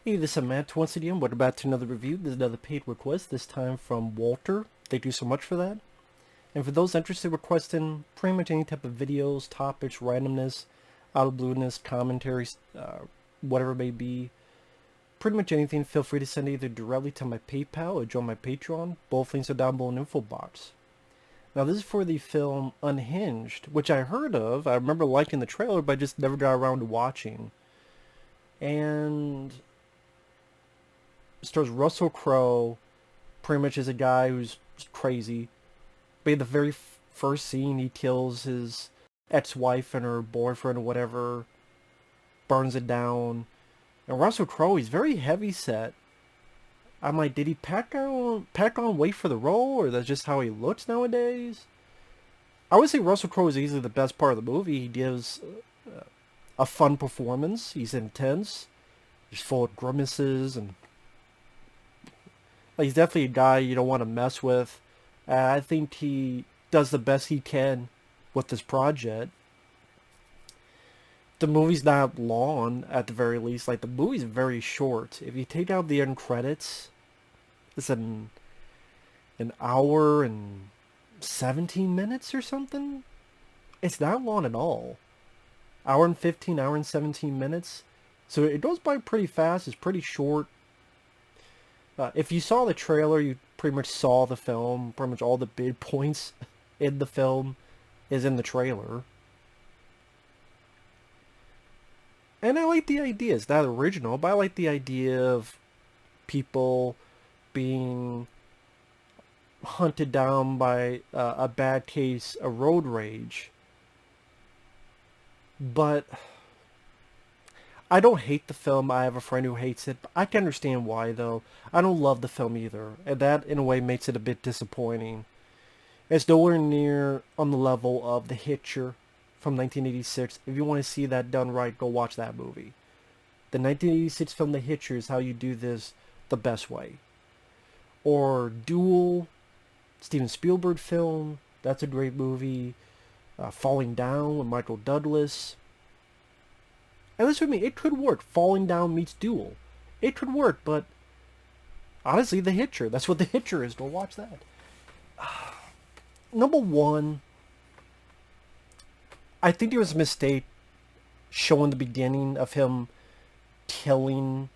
Hey, this is Matt once again. Welcome back to another review. This is another paid request, this time from Walter. Thank you so much for that. And for those interested requesting pretty much any type of videos, topics, randomness, out of blueness, commentaries, whatever it may be, pretty much anything, feel free to send either directly to my PayPal or join my Patreon. Both links are down below in the info box. Now this is for the film Unhinged, which I heard of. I remember liking the trailer, but I just never got around to watching. And stars Russell Crowe, pretty much is a guy who's crazy. But in the very first scene, he kills his ex-wife and her boyfriend or whatever, burns it down. And Russell Crowe, he's very heavy set. I'm like, did he pack on weight for the role, or that's just how he looks nowadays? I would say Russell Crowe is easily the best part of the movie. He gives a fun performance. He's intense. He's full of grimaces, and he's definitely a guy you don't want to mess with. I think he does the best he can with this project. The movie's not long, at the very least. Like, the movie's very short. If you take out the end credits, it's an hour and 17 minutes or something. It's not long at all. Hour and 15, hour and 17 minutes. So it goes by pretty fast. It's pretty short. If you saw the trailer, you pretty much saw the film. Pretty much all the big points in the film is in the trailer. And I like the idea. It's not original, but I like the idea of people being hunted down by a bad case of road rage. But I don't hate the film. I have a friend who hates it. But I can understand why, though. I don't love the film either. And that, in a way, makes it a bit disappointing. It's nowhere near on the level of The Hitcher from 1986. If you want to see that done right, go watch that movie. The 1986 film The Hitcher is how you do this the best way. Or Duel, Steven Spielberg film. That's a great movie. Falling Down with Michael Douglas. And listen with me, it could work. Falling Down meets Duel. It could work, but honestly, The Hitcher. That's what The Hitcher is. Go watch that. Number one, I think there was a mistake showing the beginning of him killing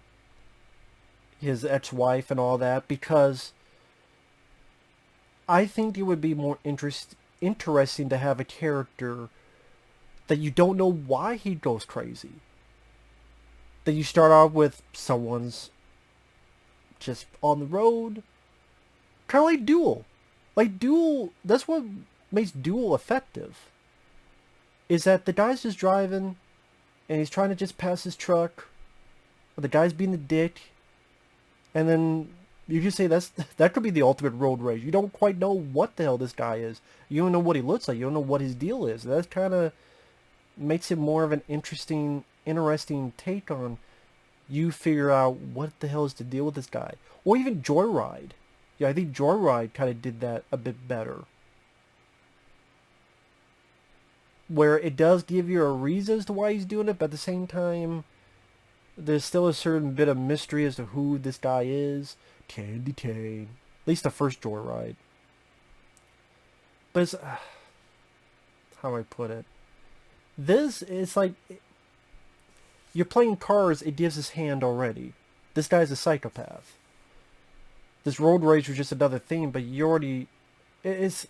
his ex-wife and all that, because I think it would be more interesting to have a character that you don't know why he goes crazy. That you start off with someone's just on the road, kind of like Duel. Like Duel, that's what makes Duel effective. Is that the guy's just driving, and he's trying to just pass his truck, or the guy's being a dick, and then you just say that could be the ultimate road rage. You don't quite know what the hell this guy is. You don't know what he looks like. You don't know what his deal is. That kind of makes it more of an interesting take on you figure out what the hell is the deal with this guy. Or even Joyride. Yeah, I think Joyride kind of did that a bit better. Where it does give you a reason as to why he's doing it, but at the same time, there's still a certain bit of mystery as to who this guy is. Candy cane. At least the first Joyride. But it's... how do I put it? This is like... You're playing cards, it gives his hand already. This guy's a psychopath. This road rage was just another thing, but you already... It's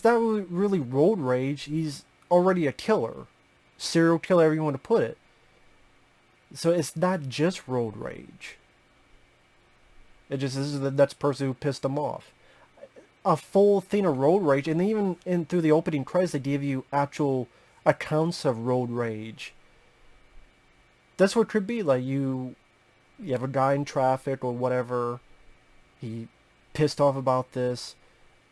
not really road rage. He's already a killer. Serial killer, however you want to put it. So it's not just road rage. It just this is the next person who pissed him off. A full thing of road rage, and even through the opening credits, they give you actual accounts of road rage. That's what it could be. Like you have a guy in traffic or whatever. He pissed off about this.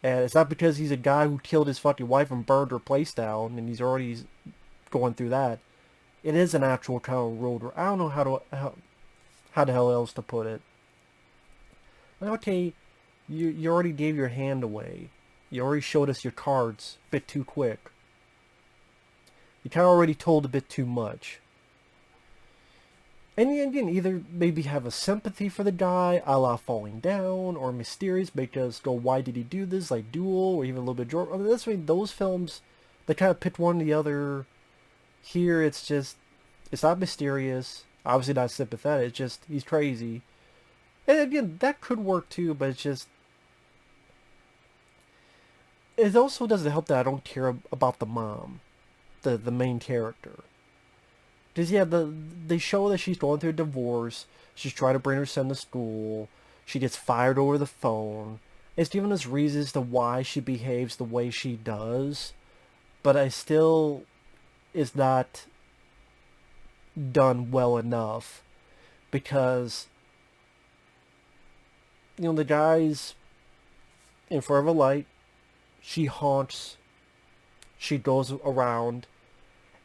And it's not because he's a guy who killed his fucking wife and burned her place down, and he's already going through that. It is an actual kind of road rage. I don't know how the hell else to put it. Okay, you already gave your hand away. You already showed us your cards a bit too quick. You kind of already told a bit too much. And again, either maybe have a sympathy for the guy, a la Falling Down, or Mysterious, because go, why did he do this, like Duel, or even a little bit Jordan. I mean, that's why those films, they kind of pick one or the other. Here, it's just, it's not mysterious, obviously not sympathetic, it's just, he's crazy. And again, that could work too, but it's just, it also doesn't help that I don't care about the mom, the main character. Because yeah, they show that she's going through a divorce. She's trying to bring her son to school. She gets fired over the phone. It's giving us reasons to why she behaves the way she does, but I still is not done well enough because the guy's in Forever Light. She haunts. She goes around.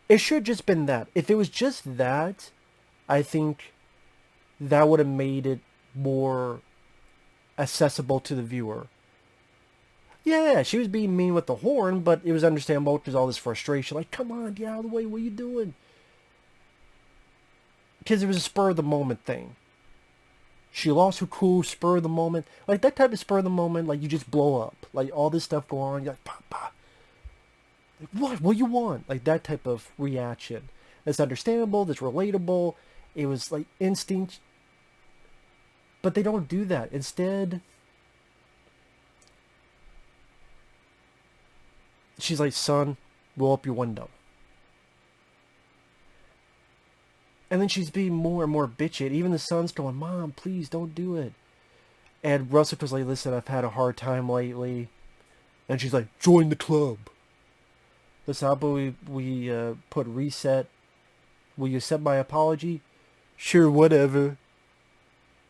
It should have just been that. If it was just that, I think that would have made it more accessible to the viewer. Yeah, she was being mean with the horn, but it was understandable because all this frustration. Like, come on, get out of the way. What are you doing? Because it was a spur of the moment thing. She lost her cool, spur of the moment. Like, that type of spur of the moment, like, you just blow up. Like, all this stuff going on, you're like, pop, pop. Like, what? What do you want? Like, that type of reaction. That's understandable, that's relatable. It was, like, instinct. But they don't do that. Instead, she's like, son, roll up your window. And then she's being more and more bitchy. Even the son's going, Mom, please don't do it. And Russell was like, listen, I've had a hard time lately. And she's like, join the club. Listen, how about we put reset? Will you accept my apology? Sure, whatever.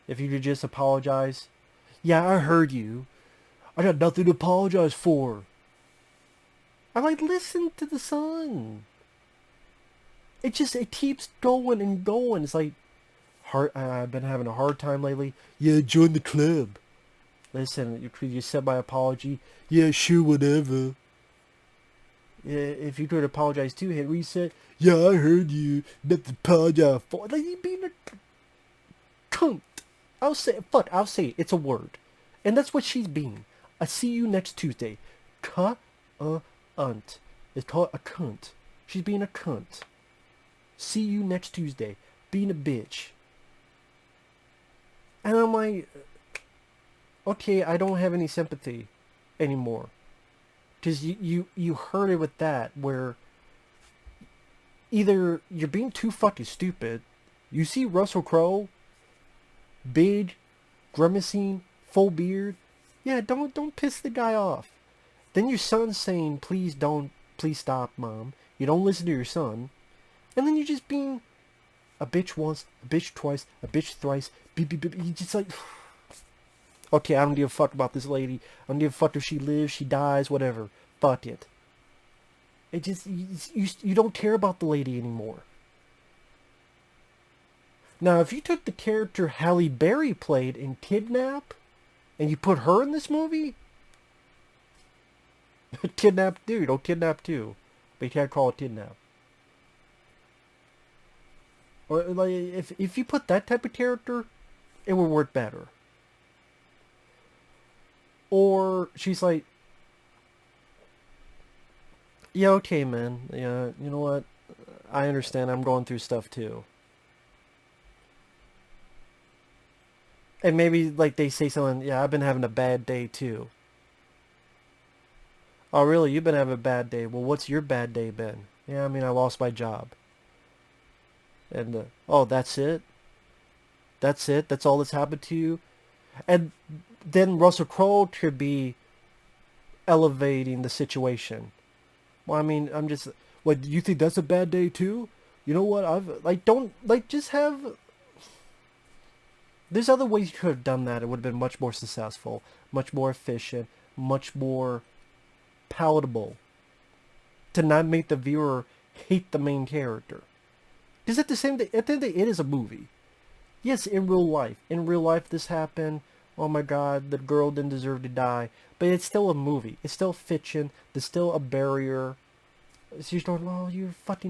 If you could just apologize. Yeah, I heard you. I got nothing to apologize for. I'm like, listen to the son. It keeps going and going. It's like, I've been having a hard time lately. Yeah, join the club. Listen, you accept my apology? Yeah, sure, whatever. Yeah, if you could apologize too, hit reset. Yeah, I heard you. Nothing to apologize for. Like, you being a cunt. I'll say it. It's a word. And that's what she's being. I see you next Tuesday. Cunt. It's called a cunt. She's being a cunt. See you next Tuesday. Being a bitch. And I'm like, okay, I don't have any sympathy anymore. Because you heard it with that, where either you're being too fucking stupid. You see Russell Crowe, big, grimacing, full beard. Yeah, don't piss the guy off. Then your son's saying, please stop, Mom. You don't listen to your son. And then you're just being a bitch once, a bitch twice, a bitch thrice. You just like, okay, I don't give a fuck about this lady. I don't give a fuck if she lives, she dies, whatever. Fuck it. It just, you don't care about the lady anymore. Now, if you took the character Halle Berry played in Kidnap, and you put her in this movie, Kidnap, dude, don't Kidnap 2. But you can't call it Kidnap. Or, like, if you put that type of character, it would work better. Or, she's like, yeah, okay, man. Yeah, you know what? I understand. I'm going through stuff, too. And maybe, like, they say something, yeah, I've been having a bad day, too. Oh, really? You've been having a bad day. Well, what's your bad day been? Yeah, I mean, I lost my job. And, oh, that's it? That's it? That's all that's happened to you? And then Russell Crowe could be elevating the situation. Well, I mean, I'm just... What, do you think that's a bad day, too? You know what? Just have... There's other ways you could have done that. It would have been much more successful, much more efficient, much more palatable. To not make the viewer hate the main character. Because at the end of the day, it is a movie. Yes, in real life this happened. Oh my god, the girl didn't deserve to die. But it's still a movie. It's still fiction. There's still a barrier. So you're going, oh, you fuck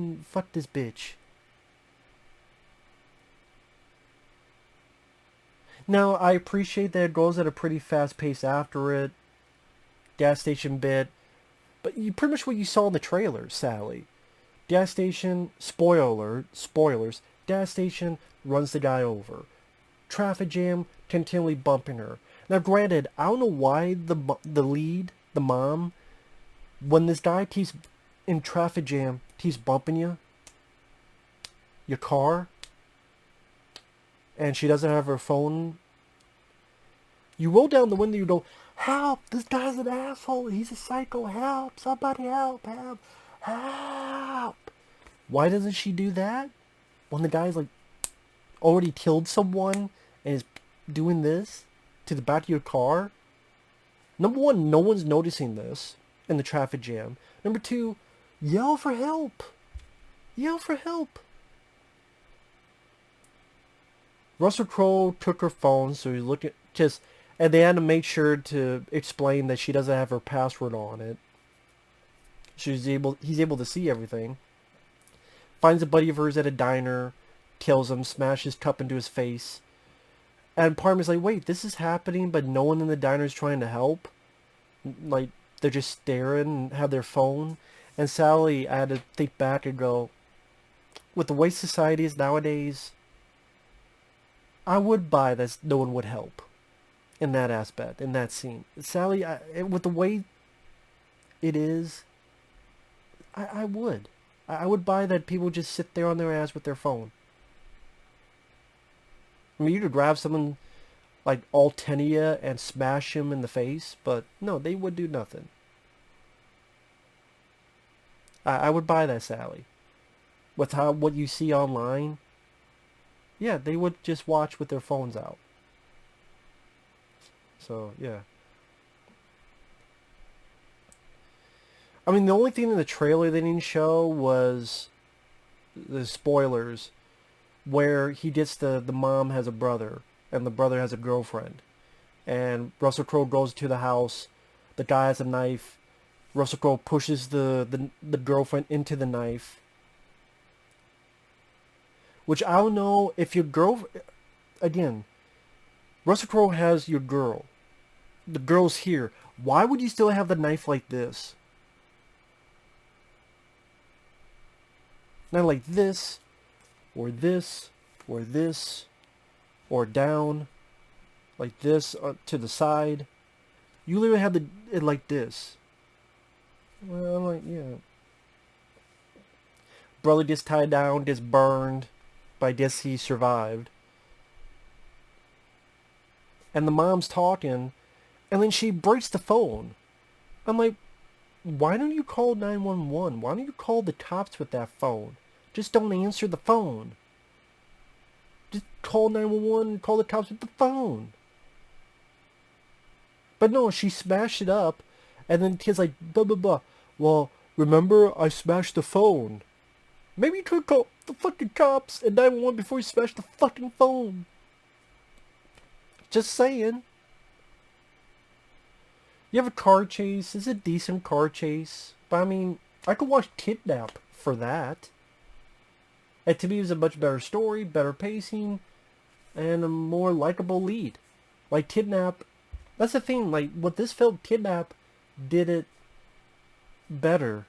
this bitch. Now, I appreciate that it goes at a pretty fast pace after it. Gas station bit. But you pretty much what you saw in the trailer, Sally. Gas station, spoilers, gas station runs the guy over. Traffic jam, continually bumping her. Now, granted, I don't know why the lead, the mom, when this guy keeps in traffic jam, keeps bumping your car, and she doesn't have her phone. You roll down the window, you go, help, this guy's an asshole, he's a psycho, help, somebody help. Why doesn't she do that? When the guy's like already killed someone and is doing this to the back of your car? Number one, no one's noticing this in the traffic jam. Number two, yell for help. Yell for help. Russell Crowe took her phone, so he's looking just, and they had to make sure to explain that she doesn't have her password on it. He's able to see everything. Finds a buddy of hers at a diner, kills him, smashes his cup into his face. And part of me is like, wait, this is happening, but no one in the diner is trying to help? Like, they're just staring and have their phone? And Sally, I had to think back and go, with the way society is nowadays, I would buy that no one would help in that aspect, in that scene. Sally, with the way it is, I would. I would buy that people just sit there on their ass with their phone. I mean, you could grab someone like all 10 of you and smash him in the face, but no, they would do nothing. I would buy that, Sally. With what you see online, yeah, they would just watch with their phones out. So, yeah. I mean, the only thing in the trailer they didn't show was the spoilers, where he gets the mom has a brother, and the brother has a girlfriend. And Russell Crowe goes to the house, the guy has a knife, Russell Crowe pushes the girlfriend into the knife. Which I don't know if your girl... Again, Russell Crowe has your girl. The girl's here. Why would you still have the knife like this? Not like this, or this, or this, or down, like this, to the side. You literally have it like this. Well, I'm like, yeah. Brother gets tied down, gets burned, but I guess he survived. And the mom's talking, and then she breaks the phone. I'm like, why don't you call 911? Why don't you call the cops with that phone? Just don't answer the phone. Just call 911 and call the cops with the phone. But no, she smashed it up, and then the kid's like, blah, blah, blah. Well, remember, I smashed the phone. Maybe you could call the fucking cops and 911 before you smashed the fucking phone. Just saying. You have a car chase. It's a decent car chase. But I mean, I could watch Kidnap for that. And to me, it was a much better story, better pacing, and a more likable lead. Like Kidnap, that's the thing. Like with this film, Kidnap did it better.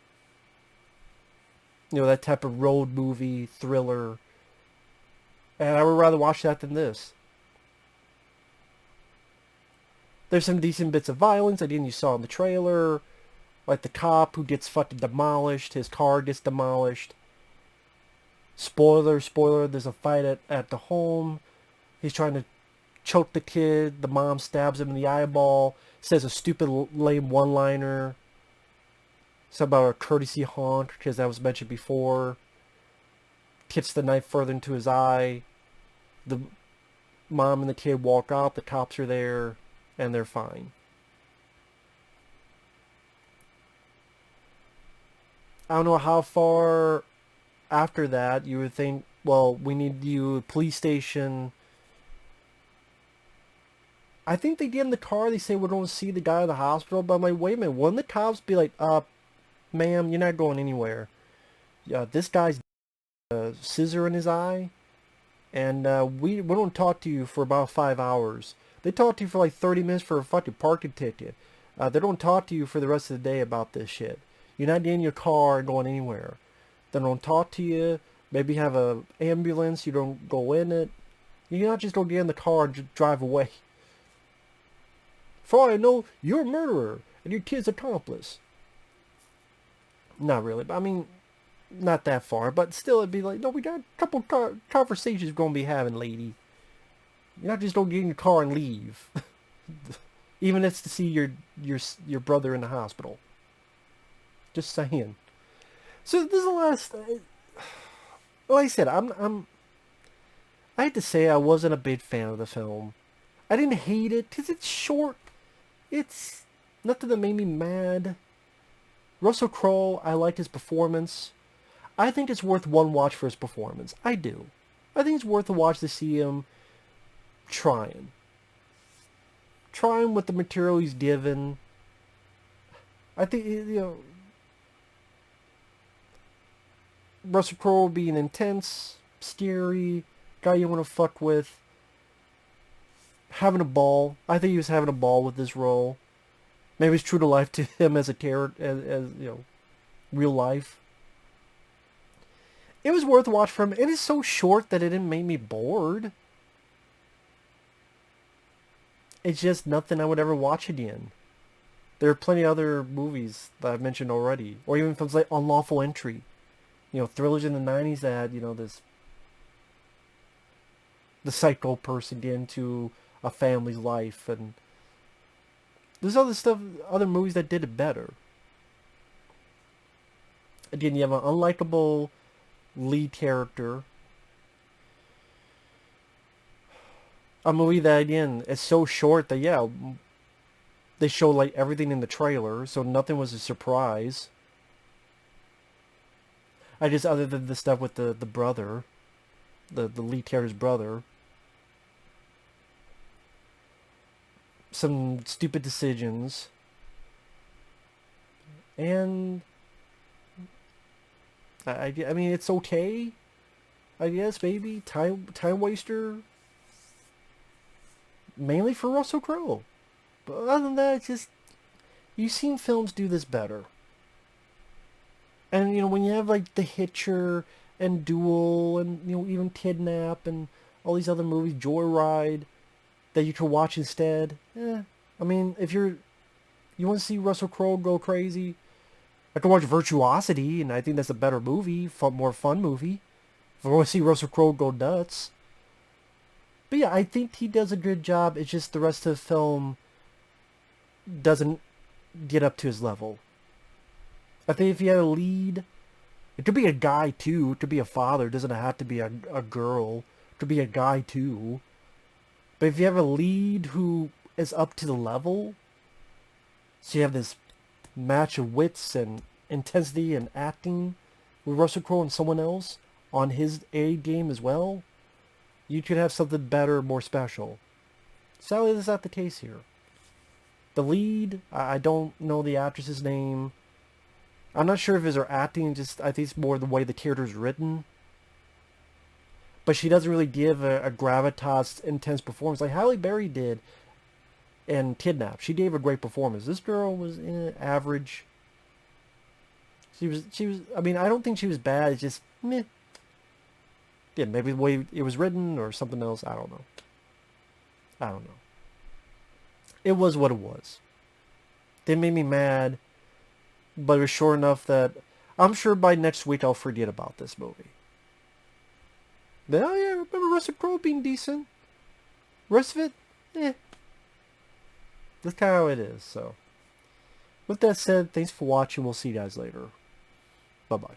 You know, that type of road movie, thriller. And I would rather watch that than this. There's some decent bits of violence. Again, you saw in the trailer. Like the cop who gets fucking demolished. His car gets demolished. Spoiler, there's a fight at the home. He's trying to choke the kid. The mom stabs him in the eyeball. Says a stupid, lame one-liner. Something about a courtesy honk, because that was mentioned before. Hits the knife further into his eye. The mom and the kid walk out. The cops are there, and they're fine. I don't know how far after that you would think, well, we need you police station. I think they get in the car, they say we're going to see the guy in the hospital, but I'm like, wait a minute, wouldn't the cops be like, ma'am, you're not going anywhere. This guy's scissor in his eye, and we don't talk to you for about 5 hours. They talk to you for like 30 minutes for a fucking parking ticket. They don't talk to you for the rest of the day about this shit. You're not in your car going anywhere. They don't talk to you. Maybe have a ambulance. You don't go in it. You're not just gonna get in the car and just drive away. For all I know, you're a murderer and your kid's accomplice. Not really, but I mean, not that far. But still, it'd be like, no, we got a couple conversations we're gonna be having, lady. You're not just gonna get in your car and leave. Even if it's to see your brother in the hospital. Just saying. So this is the last. Like I said, I had to say I wasn't a big fan of the film. I didn't hate it because it's short. It's nothing that made me mad. Russell Crowe, I liked his performance. I think it's worth one watch for his performance. I do. I think it's worth a watch to see him trying. Trying with the material he's given. I think, Russell Crowe being intense, scary, guy you want to fuck with, having a ball. I think he was having a ball with this role. Maybe it's true to life to him as a character, as real life. It was worth a watch for him. It is so short that it didn't make me bored. It's just nothing I would ever watch again. There are plenty of other movies that I've mentioned already, or even films like Unlawful Entry. Thrillers in the 90s that had, the psycho person get into a family's life, and there's other movies that did it better. Again, you have an unlikable lead character. A movie that, again, is so short that, they show like everything in the trailer, so nothing was a surprise. Other than the stuff with the brother, the lead character's brother, some stupid decisions, and I mean, it's okay, I guess, maybe, time waster, mainly for Russell Crowe. But other than that, it's just, you've seen films do this better. And, when you have, like, The Hitcher and Duel and, even Kidnap and all these other movies, Joyride, that you can watch instead, I mean, if you want to see Russell Crowe go crazy, I can watch Virtuosity, and I think that's a better movie, more fun movie. If I want to see Russell Crowe go nuts. But yeah, I think he does a good job. It's just the rest of the film doesn't get up to his level. I think if you had a lead, it could be a guy too. It could be a father. It doesn't have to be a girl. It could be a guy too. But if you have a lead who is up to the level, so you have this match of wits and intensity and acting with Russell Crowe and someone else on his A game as well, you could have something better, more special. Sadly, that's not the case here. The lead, I don't know the actress's name. I'm not sure if it's her acting, I think it's more the way the character's written. But she doesn't really give a gravitas, intense performance like Halle Berry did in Kidnap. She gave a great performance. This girl was average. She was, I mean, I don't think she was bad, it's just, meh. Yeah, maybe the way it was written or something else, I don't know. It was what it was. It made me mad. But it was short enough that I'm sure by next week I'll forget about this movie. Then, oh yeah, remember Russell Crowe being decent. Rest of it, that's kind of how it is. So, with that said, thanks for watching. We'll see you guys later. Bye-bye.